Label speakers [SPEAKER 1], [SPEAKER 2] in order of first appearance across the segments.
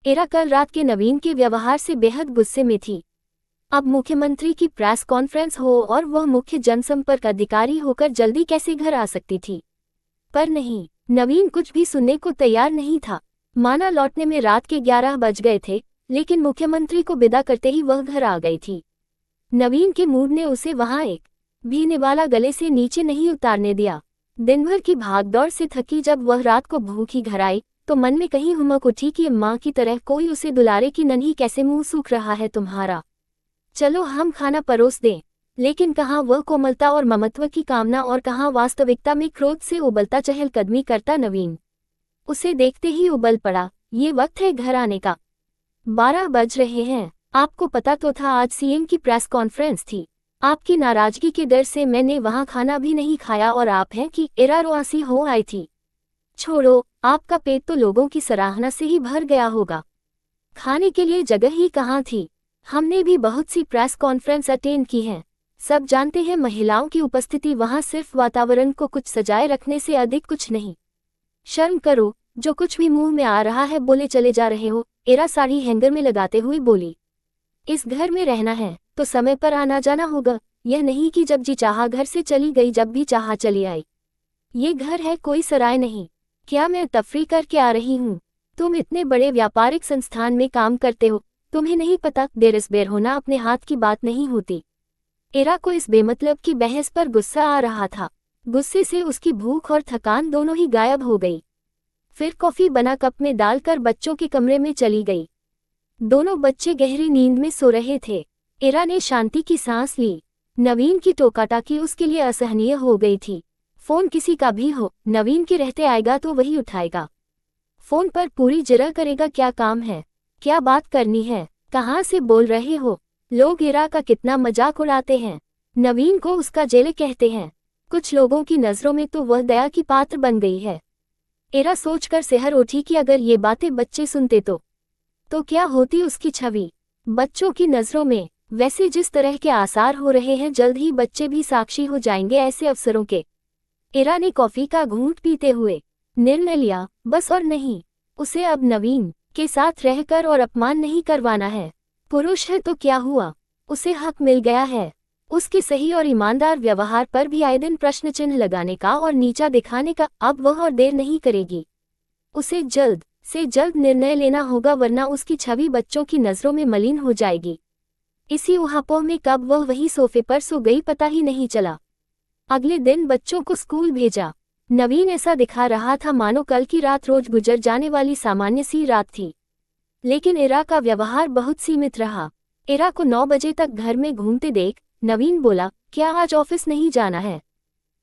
[SPEAKER 1] इरा कल रात के नवीन के व्यवहार से बेहद गुस्से में थी। अब मुख्यमंत्री की प्रेस कॉन्फ्रेंस हो और वह मुख्य जनसंपर्क अधिकारी होकर जल्दी कैसे घर आ सकती थी, पर नहीं, नवीन कुछ भी सुनने को तैयार नहीं था। माना लौटने में रात के 11 बज गए थे, लेकिन मुख्यमंत्री को विदा करते ही वह घर आ गई थी। नवीन के मूड ने उसे वहां एक भी निवाला गले से नीचे नहीं उतारने दिया। दिन भर की भागदौड़ से थकी जब वह रात को भूखी घर आई तो मन में कहीं हुमक उठी कि माँ की तरह कोई उसे दुलारे कि नन्ही कैसे मुंह सूख रहा है तुम्हारा, चलो हम खाना परोस दें। लेकिन कहाँ वह कोमलता और ममत्व की कामना और कहाँ वास्तविकता में क्रोध से उबलता चहलकदमी करता नवीन। उसे देखते ही उबल पड़ा, ये वक्त है घर आने का। 12 बज रहे हैं। आपको पता तो था आज सीएम की प्रेस कॉन्फ्रेंस थी। आपकी नाराजगी के डर से मैंने वहां खाना भी नहीं खाया और आप हैं कि इरा रुआसी हो आई थी। छोड़ो, आपका पेट तो लोगों की सराहना से ही भर गया होगा, खाने के लिए जगह ही कहाँ थी। हमने भी बहुत सी प्रेस कॉन्फ्रेंस अटेंड की हैं, सब जानते हैं महिलाओं की उपस्थिति वहां सिर्फ वातावरण को कुछ सजाए रखने से अधिक कुछ नहीं। शर्म करो, जो कुछ भी मुंह में आ रहा है बोले चले जा रहे हो, इरा साड़ी हैंगर में लगाते हुए बोली। इस घर में रहना है तो समय पर आना जाना होगा, यह नहीं कि जब जी चाहा घर से चली गई जब भी चाहा चली आई। ये घर है, कोई सराय नहीं। क्या मैं तफरी करके आ रही हूँ? तुम इतने बड़े व्यापारिक संस्थान में काम करते हो, तुम्हें नहीं पता बेरसबेर होना अपने हाथ की बात नहीं होती। इरा को इस बेमतलब की बहस पर गुस्सा आ रहा था। गुस्से से उसकी भूख और थकान दोनों ही गायब हो गई। फिर कॉफी बना कप में डालकर बच्चों के कमरे में चली गई। दोनों बच्चे गहरी नींद में सो रहे थे। इरा ने शांति की सांस ली। नवीन की टोकाटाकी उसके लिए असहनीय हो गई थी। फोन किसी का भी हो, नवीन के रहते आएगा तो वही उठाएगा। फोन पर पूरी जिरह करेगा, क्या काम है, क्या बात करनी है, कहाँ से बोल रहे हो। लोग इरा का कितना मजाक उड़ाते हैं। नवीन को उसका जेल कहते हैं। कुछ लोगों की नजरों में तो वह दया की पात्र बन गई है। इरा सोचकर सिहर उठी कि अगर ये बातें बच्चे सुनते तो क्या होती उसकी छवि बच्चों की नजरों में। वैसे जिस तरह के आसार हो रहे हैं जल्द ही बच्चे भी साक्षी हो जाएंगे ऐसे अवसरों के। इरा ने कॉफी का घूंट पीते हुए निर्णय लिया, बस और नहीं, उसे अब नवीन के साथ रहकर और अपमान नहीं करवाना है। पुरुष है तो क्या हुआ, उसे हक मिल गया है। उसके सही और ईमानदार व्यवहार पर भी आए दिन प्रश्न चिन्ह लगाने का और नीचा दिखाने का अब वह और देर नहीं करेगी। उसे जल्द से जल्द निर्णय लेना होगा, वरना उसकी छवि बच्चों की नजरों में मलिन हो जाएगी। इसी उहापोह में कब वह वही सोफे पर सो गई पता ही नहीं चला। अगले दिन बच्चों को स्कूल भेजा। नवीन ऐसा दिखा रहा था मानो कल की रात रोज गुजर जाने वाली सामान्य सी रात थी। लेकिन इरा का व्यवहार बहुत सीमित रहा। इरा को 9 बजे तक घर में घूमते देख नवीन बोला, क्या आज ऑफिस नहीं जाना है?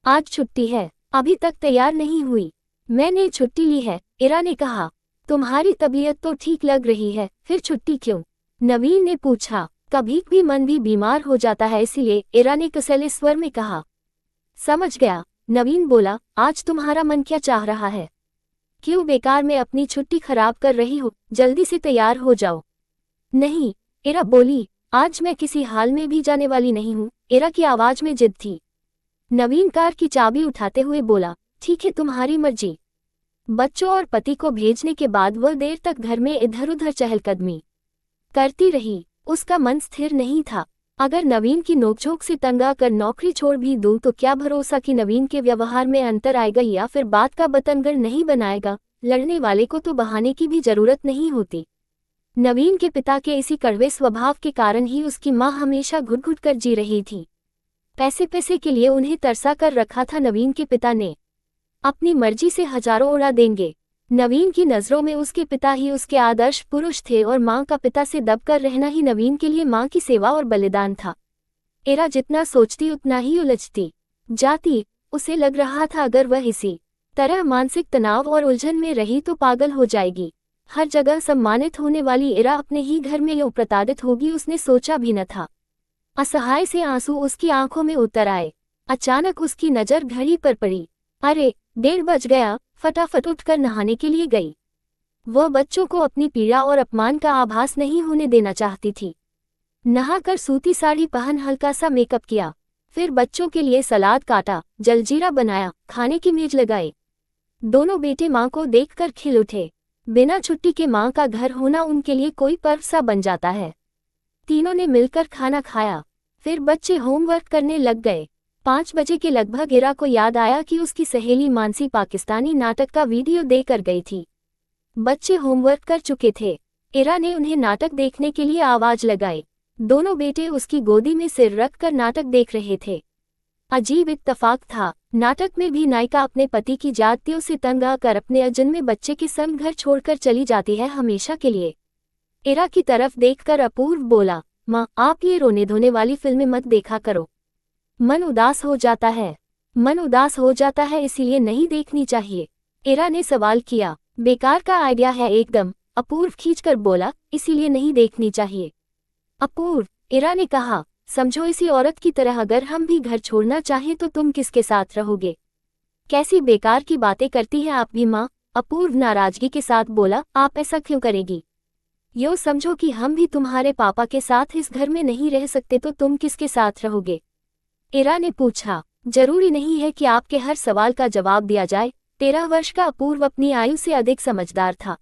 [SPEAKER 1] आज छुट्टी है, अभी तक तैयार नहीं हुई। मैंने छुट्टी ली है, इरा ने कहा। तुम्हारी तबीयत तो ठीक लग रही है, फिर छुट्टी क्यों? नवीन ने पूछा। कभी भी मन भी बीमार हो जाता है इसलिए, इरा ने कसैले स्वर में कहा। समझ गया, नवीन बोला। आज तुम्हारा मन क्या चाह रहा है? क्यों बेकार में अपनी छुट्टी खराब कर रही हो, जल्दी से तैयार हो जाओ। नहीं, इरा बोली, आज मैं किसी हाल में भी जाने वाली नहीं हूँ। इरा की आवाज में जिद थी। नवीन कार की चाबी उठाते हुए बोला, ठीक है तुम्हारी मर्जी। बच्चों और पति को भेजने के बाद वह देर तक घर में इधर उधर चहलकदमी करती रही। उसका मन स्थिर नहीं था। अगर नवीन की नोकझोंक से तंग आकर नौकरी छोड़ भी दूं तो क्या भरोसा कि नवीन के व्यवहार में अंतर आएगा या फिर बात का बतंगड़ नहीं बनाएगा। लड़ने वाले को तो बहाने की भी जरूरत नहीं होती। नवीन के पिता के इसी कड़वे स्वभाव के कारण ही उसकी माँ हमेशा घुट-घुट कर जी रही थी। पैसे पैसे के लिए उन्हें तरसा कर रखा था नवीन के पिता ने। अपनी मर्जी से हजारों उड़ा देंगे। नवीन की नज़रों में उसके पिता ही उसके आदर्श पुरुष थे और माँ का पिता से दबकर रहना ही नवीन के लिए माँ की सेवा और बलिदान था। इरा जितना सोचती उतना ही उलझती जाती। उसे लग रहा था अगर वह इसी तरह मानसिक तनाव और उलझन में रही तो पागल हो जाएगी। हर जगह सम्मानित होने वाली इरा अपने ही घर में यूं प्रताड़ित होगी उसने सोचा भी न था। असहाय से आंसू उसकी आंखों में उतर आए। अचानक उसकी नज़र घड़ी पर पड़ी। अरे 1:30 बज गया। फटाफट उठकर नहाने के लिए गई। वह बच्चों को अपनी पीड़ा और अपमान का आभास नहीं होने देना चाहती थी। नहाकर सूती साड़ी पहन हल्का सा मेकअप किया, फिर बच्चों के लिए सलाद काटा, जलजीरा बनाया, खाने की मेज लगाई। दोनों बेटे मां को देखकर खिल उठे। बिना छुट्टी के माँ का घर होना उनके लिए कोई पर्व सा बन जाता है। तीनों ने मिलकर खाना खाया, फिर बच्चे होमवर्क करने लग गए। 5 बजे के लगभग इरा को याद आया कि उसकी सहेली मानसी पाकिस्तानी नाटक का वीडियो देकर गई थी। बच्चे होमवर्क कर चुके थे। इरा ने उन्हें नाटक देखने के लिए आवाज लगाई। दोनों बेटे उसकी गोदी में सिर रखकर नाटक देख रहे थे। अजीब इत्तफाक था, नाटक में भी नायिका अपने पति की ज्यादतियों से तंग आकर अपने अजन्मे बच्चे के संग घर छोड़कर चली जाती है हमेशा के लिए। इरा की तरफ देखकर अपूर्व बोला, माँ आप ये रोने धोने वाली फिल्में मत देखा करो, मन उदास हो जाता है। मन उदास हो जाता है इसीलिए नहीं देखनी चाहिए। इरा ने सवाल किया। बेकार का आइडिया है एकदम, अपूर्व खींचकर बोला, इसीलिए नहीं देखनी चाहिए। अपूर्व, इरा ने कहा, समझो इसी औरत की तरह अगर हम भी घर छोड़ना चाहें तो तुम किसके साथ रहोगे? कैसी बेकार की बातें करती हैं आप भी माँ, अपूर्व नाराजगी के साथ बोला, आप ऐसा क्यों करेगी? यो समझो कि हम भी तुम्हारे पापा के साथ इस घर में नहीं रह सकते तो तुम किसके साथ रहोगे? इरा ने पूछा। जरूरी नहीं है कि आपके हर सवाल का जवाब दिया जाए। 13 वर्ष का अपूर्व अपनी आयु से अधिक समझदार था।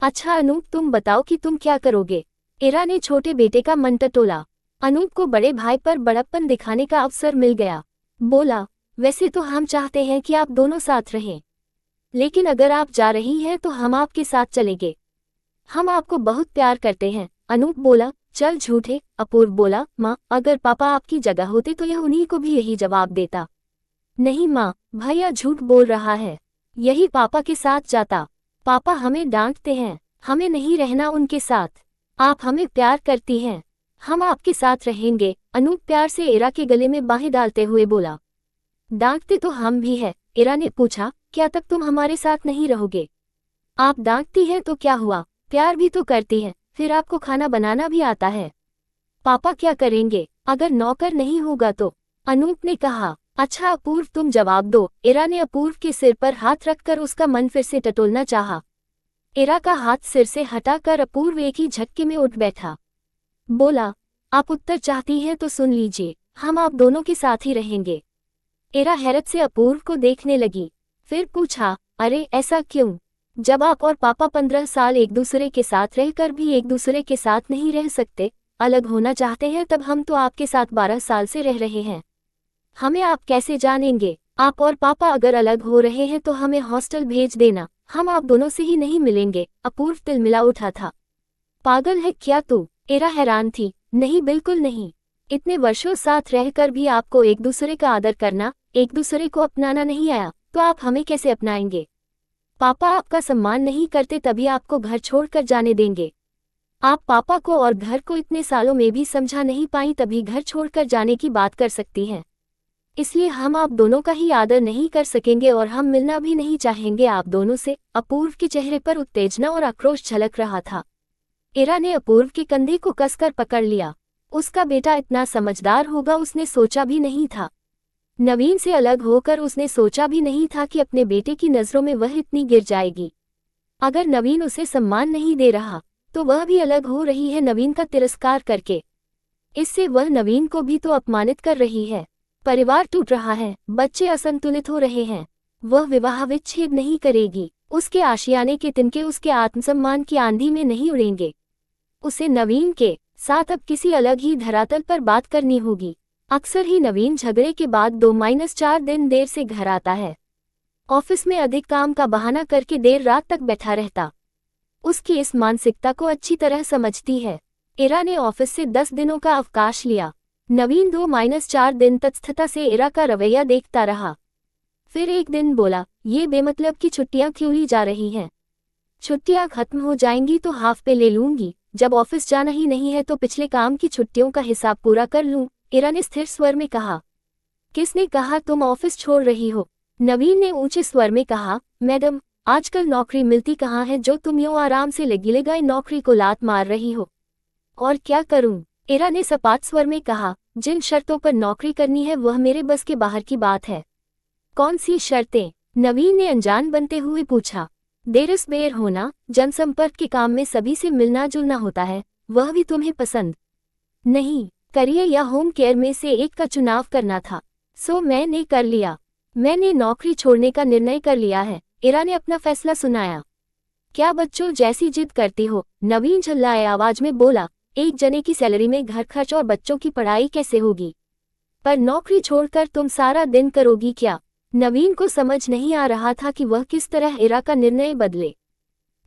[SPEAKER 1] अच्छा अनूप तुम बताओ कि तुम क्या करोगे? इरा ने छोटे बेटे का मन टटोला। अनूप को बड़े भाई पर बड़प्पन दिखाने का अवसर मिल गया। बोला, वैसे तो हम चाहते हैं कि आप दोनों साथ रहें, लेकिन अगर आप जा रही हैं तो हम आपके साथ चलेंगे। हम आपको बहुत प्यार करते हैं। अनूप बोला, चल झूठे। अपूर्व बोला, माँ अगर पापा आपकी जगह होते तो यह उन्हीं को भी यही जवाब देता। नहीं माँ, भैया झूठ बोल रहा है, यही पापा के साथ जाता। पापा हमें डांटते हैं, हमें नहीं रहना उनके साथ। आप हमें प्यार करती हैं, हम आपके साथ रहेंगे। अनूप प्यार से इरा के गले में बाहें डालते हुए बोला। डांटते तो हम भी हैं। इरा ने पूछा, क्या तब तुम हमारे साथ नहीं रहोगे? आप डांटती हैं तो क्या हुआ, प्यार भी तो करती हैं, फिर आपको खाना बनाना भी आता है। पापा क्या करेंगे अगर नौकर नहीं होगा तो? अनूप ने कहा। अच्छा अपूर्व तुम जवाब दो। इरा ने अपूर्व के सिर पर हाथ रखकर उसका मन फिर से टटोलना चाहा। इरा का हाथ सिर से हटाकर अपूर्व एक ही झटके में उठ बैठा। बोला, आप उत्तर चाहती हैं तो सुन लीजिए, हम आप दोनों के साथ ही रहेंगे। इरा हैरत से अपूर्व को देखने लगी, फिर पूछा, अरे ऐसा क्यों? जब आप और पापा 15 साल एक दूसरे के साथ रहकर भी एक दूसरे के साथ नहीं रह सकते, अलग होना चाहते हैं, तब हम तो आपके साथ 12 साल से रह रहे हैं। हमें आप कैसे जानेंगे? आप और पापा अगर अलग हो रहे हैं तो हमें हॉस्टल भेज देना, हम आप दोनों से ही नहीं मिलेंगे। अपूर्व तिलमिला उठा था। पागल है क्या तू? इरा हैरान थी। नहीं बिल्कुल नहीं, इतने वर्षों साथ रहकर भी आपको एक दूसरे का आदर करना, एक दूसरे को अपनाना नहीं आया, तो आप हमें कैसे अपनाएंगे? पापा आपका सम्मान नहीं करते तभी आपको घर छोड़कर जाने देंगे। आप पापा को और घर को इतने सालों में भी समझा नहीं पाई तभी घर छोड़कर जाने की बात कर सकती हैं। इसलिए हम आप दोनों का ही आदर नहीं कर सकेंगे और हम मिलना भी नहीं चाहेंगे आप दोनों से। अपूर्व के चेहरे पर उत्तेजना और आक्रोश झलक रहा था। इरा ने अपूर्व के कंधे को कसकर पकड़ लिया। उसका बेटा इतना समझदार होगा उसने सोचा भी नहीं था। नवीन से अलग होकर उसने सोचा भी नहीं था कि अपने बेटे की नज़रों में वह इतनी गिर जाएगी। अगर नवीन उसे सम्मान नहीं दे रहा तो वह भी अलग हो रही है नवीन का तिरस्कार करके। इससे वह नवीन को भी तो अपमानित कर रही है। परिवार टूट रहा है, बच्चे असंतुलित हो रहे हैं। वह विवाह विच्छेद नहीं करेगी, उसके आशियाने के तिनके उसके आत्मसम्मान की आंधी में नहीं उड़ेंगे। उसे नवीन के साथ अब किसी अलग ही धरातल पर बात करनी होगी। अक्सर ही नवीन झगड़े के बाद 2-4 दिन देर से घर आता है। ऑफिस में अधिक काम का बहाना करके देर रात तक बैठा रहता। उसकी इस मानसिकता को अच्छी तरह समझती है। इरा ने ऑफिस से 10 दिनों का अवकाश लिया। नवीन 2-4 दिन तटस्थता से इरा का रवैया देखता रहा। फिर एक दिन बोला, ये बेमतलब की छुट्टियां क्यों ली जा रही हैं? छुट्टियां खत्म हो जाएंगी तो हाफ पे ले लूंगी, जब ऑफिस जाना ही नहीं है तो पिछले काम की छुट्टियों का हिसाब पूरा कर लूं। इरा ने स्थिर स्वर में कहा। किसने कहा तुम ऑफिस छोड़ रही हो? नवीन ने ऊंचे स्वर में कहा, मैडम आजकल नौकरी मिलती कहाँ है जो तुम यूं आराम से लगी लगाई नौकरी को लात मार रही हो? और क्या करूं? इरा ने सपाट स्वर में कहा, जिन शर्तों पर नौकरी करनी है वह मेरे बस के बाहर की बात है। कौन सी शर्तें? नवीन ने अनजान बनते हुए पूछा। देरसबेर होना, जनसंपर्क के काम में सभी से मिलना जुलना होता है, वह भी तुम्हें पसंद नहीं। करियर या होम केयर में से एक का चुनाव करना था, सो मैंने कर लिया। मैंने नौकरी छोड़ने का निर्णय कर लिया है। इरा ने अपना फैसला सुनाया। क्या बच्चों जैसी जिद करती हो, नवीन झल्लाए आवाज में बोला। एक जने की सैलरी में घर खर्च और बच्चों की पढ़ाई कैसे होगी? पर नौकरी छोड़कर तुम सारा दिन करोगी क्या? नवीन को समझ नहीं आ रहा था कि वह किस तरह इरा का निर्णय बदले।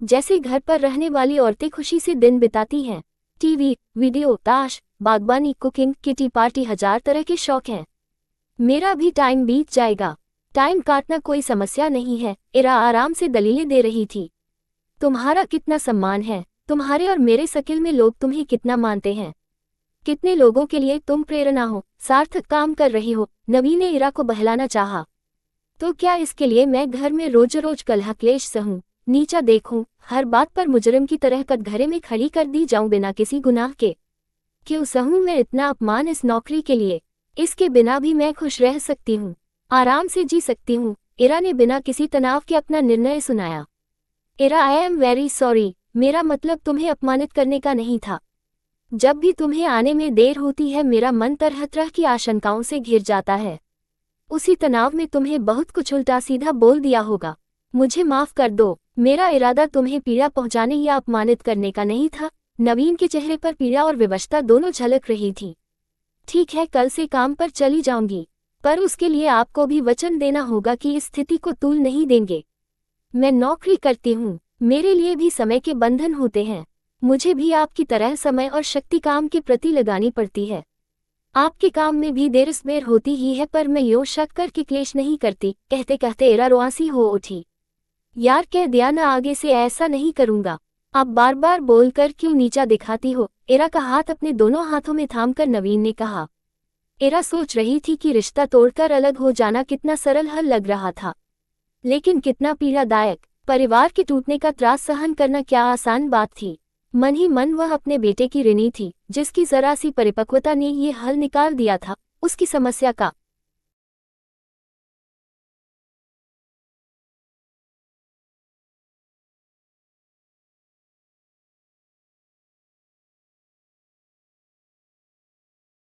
[SPEAKER 1] जैसे घर पर रहने वाली औरतें खुशी से दिन बिताती हैं, टीवी, वीडियो, ताश, बागबानी, कुकिंग, किटी पार्टी, 1000 तरह के शौक हैं। मेरा भी टाइम बीत जाएगा। टाइम काटना कोई समस्या नहीं है, इरा आराम से दलीलें दे रही थी। तुम्हारा कितना सम्मान है, तुम्हारे और मेरे सर्किल में लोग तुम्हें कितना मानते हैं। कितने लोगों के लिए तुम प्रेरणा हो, सार्थक काम कर रही हो। नवीन ने इरा को बहलाना चाहा। तो क्या इसके लिए मैं घर में रोज रोज कलह क्लेश सहूं, नीचा देखूं, हर बात पर मुजरिम की तरह कटघरे में खड़ी कर दी जाऊं बिना किसी गुनाह के? क्यों सहूं मैं इतना अपमान इस नौकरी के लिए? इसके बिना भी मैं खुश रह सकती हूँ, आराम से जी सकती हूँ। इरा ने बिना किसी तनाव के अपना निर्णय सुनाया। इरा, आई एम वेरी सॉरी, मेरा मतलब तुम्हें अपमानित करने का नहीं था। जब भी तुम्हें आने में देर होती है मेरा मन तरह तरह की आशंकाओं से घिर जाता है। उसी तनाव में तुम्हें बहुत कुछ उल्टा सीधा बोल दिया होगा। मुझे माफ कर दो, मेरा इरादा तुम्हें पीड़ा पहुंचाने या अपमानित करने का नहीं था। नवीन के चेहरे पर पीड़ा और विवशता दोनों झलक रही थी। ठीक है, कल से काम पर चली जाऊंगी, पर उसके लिए आपको भी वचन देना होगा कि इस स्थिति को तूल नहीं देंगे। मैं नौकरी करती हूँ, मेरे लिए भी समय के बंधन होते हैं। मुझे भी आपकी तरह समय और शक्ति काम के प्रति लगानी पड़ती है। आपके काम में भी देर स्बेर होती ही है, पर मैं यो शक करके क्लेश नहीं करती। कहते कहते इरा रुआंसी हो उठी। यार, कह दिया ना आगे से ऐसा नहीं करूंगा। आप बार बार बोलकर क्यों नीचा दिखाती हो? इरा का हाथ अपने दोनों हाथों में थामकर नवीन ने कहा। इरा सोच रही थी कि रिश्ता तोड़कर अलग हो जाना कितना सरल हल लग रहा था, लेकिन कितना पीड़ादायक। परिवार के टूटने का त्रास सहन करना क्या आसान बात थी? मन ही मन वह अपने बेटे की ऋणी थी, जिसकी जरा सी परिपक्वता ने ये हल निकाल दिया था उसकी समस्या का।